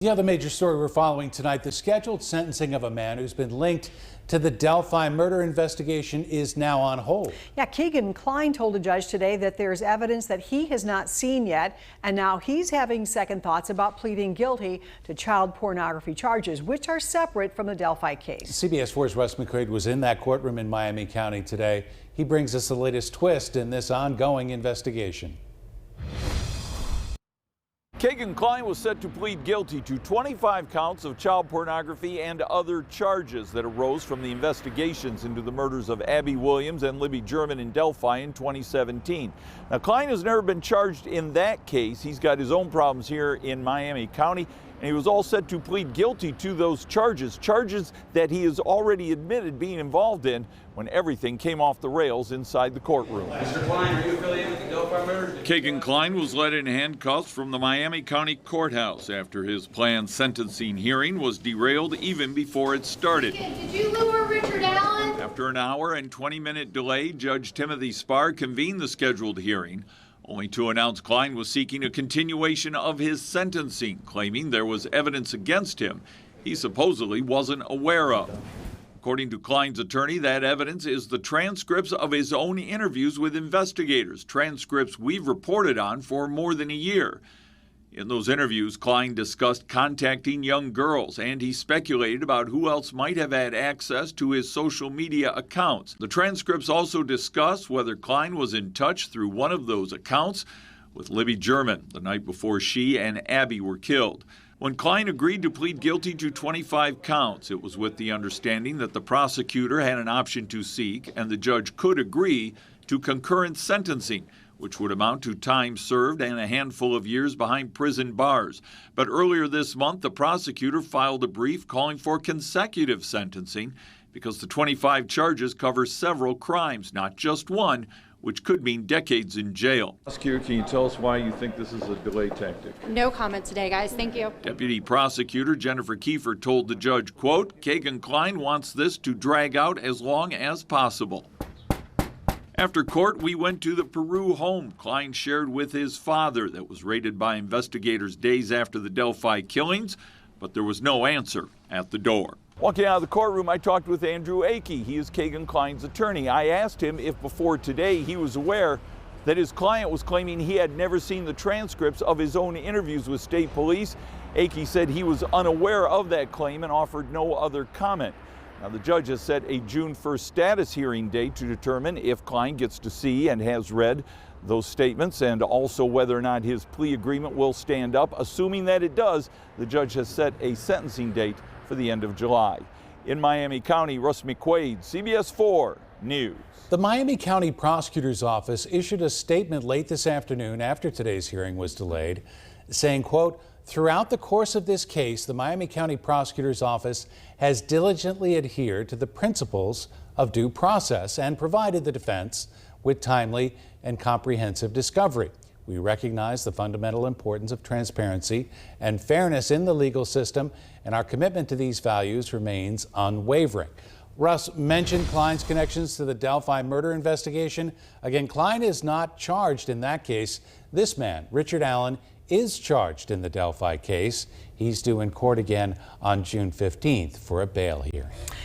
The other major story we're following tonight, the scheduled sentencing of a man who's been linked to the Delphi murder investigation is now on hold. Yeah, Keegan Kline told a judge today that there's evidence that he has not seen yet, and now he's having second thoughts about pleading guilty to child pornography charges, which are separate from the Delphi case. CBS 4's Russ McQuaid was in that courtroom in Miami County today. He brings us the latest twist in this ongoing investigation. Keegan Kline was set to plead guilty to 25 counts of child pornography and other charges that arose from the investigations into the murders of Abby Williams and Libby German in Delphi in 2017. Now, Kline has never been charged in that case. He's got his own problems here in Miami County, and he was all set to plead guilty to those charges that he has already admitted being involved in when everything came off the rails inside the courtroom. Mr. Kline, are you affiliated with the Delphi murders? Keegan Kline was led in handcuffs from the Miami County Courthouse after his planned sentencing hearing was derailed even before it started. Did you lure Richard Allen? After an hour and 20-minute delay, Judge Timothy Spar convened the scheduled hearing, only to announce Kline was seeking a continuation of his sentencing, claiming there was evidence against him he supposedly wasn't aware of. According to Kline's attorney, that evidence is the transcripts of his own interviews with investigators, transcripts we've reported on for more than a year. In those interviews, Kline discussed contacting young girls, and he speculated about who else might have had access to his social media accounts. The transcripts also discuss whether Kline was in touch through one of those accounts with Libby German the night before she and Abby were killed. When Kline agreed to plead guilty to 25 counts, it was with the understanding that the prosecutor had an option to seek and the judge could agree to concurrent sentencing, which would amount to time served and a handful of years behind prison bars. But earlier this month, the prosecutor filed a brief calling for consecutive sentencing because the 25 charges cover several crimes, not just one, which could mean decades in jail. Prosecutor, can you tell us why you think this is a delay tactic? No comment today, guys. Thank you. Deputy Prosecutor Jennifer Kiefer told the judge, quote, Keegan Kline wants this to drag out as long as possible. After court, we went to the Peru home Kline shared with his father that was raided by investigators days after the Delphi killings, but there was no answer at the door. Walking out of the courtroom, I talked with Andrew Akey. He is Keegan Kline's attorney. I asked him if before today he was aware that his client was claiming he had never seen the transcripts of his own interviews with state police. Akey said he was unaware of that claim and offered no other comment. Now, the judge has set a June 1st status hearing date to determine if Kline gets to see and has read those statements and also whether or not his plea agreement will stand up. Assuming that it does, the judge has set a sentencing date for the end of July. In Miami County, Russ McQuaid, CBS 4 News. The Miami County Prosecutor's Office issued a statement late this afternoon after today's hearing was delayed, saying, quote, throughout the course of this case, the Miami County Prosecutor's Office has diligently adhered to the principles of due process and provided the defense with timely and comprehensive discovery. We recognize the fundamental importance of transparency and fairness in the legal system, and our commitment to these values remains unwavering. Russ mentioned Kline's connections to the Delphi murder investigation. Again, Kline is not charged in that case. This man, Richard Allen, is charged in the Delphi case. He's due in court again on June 15th for a bail hearing.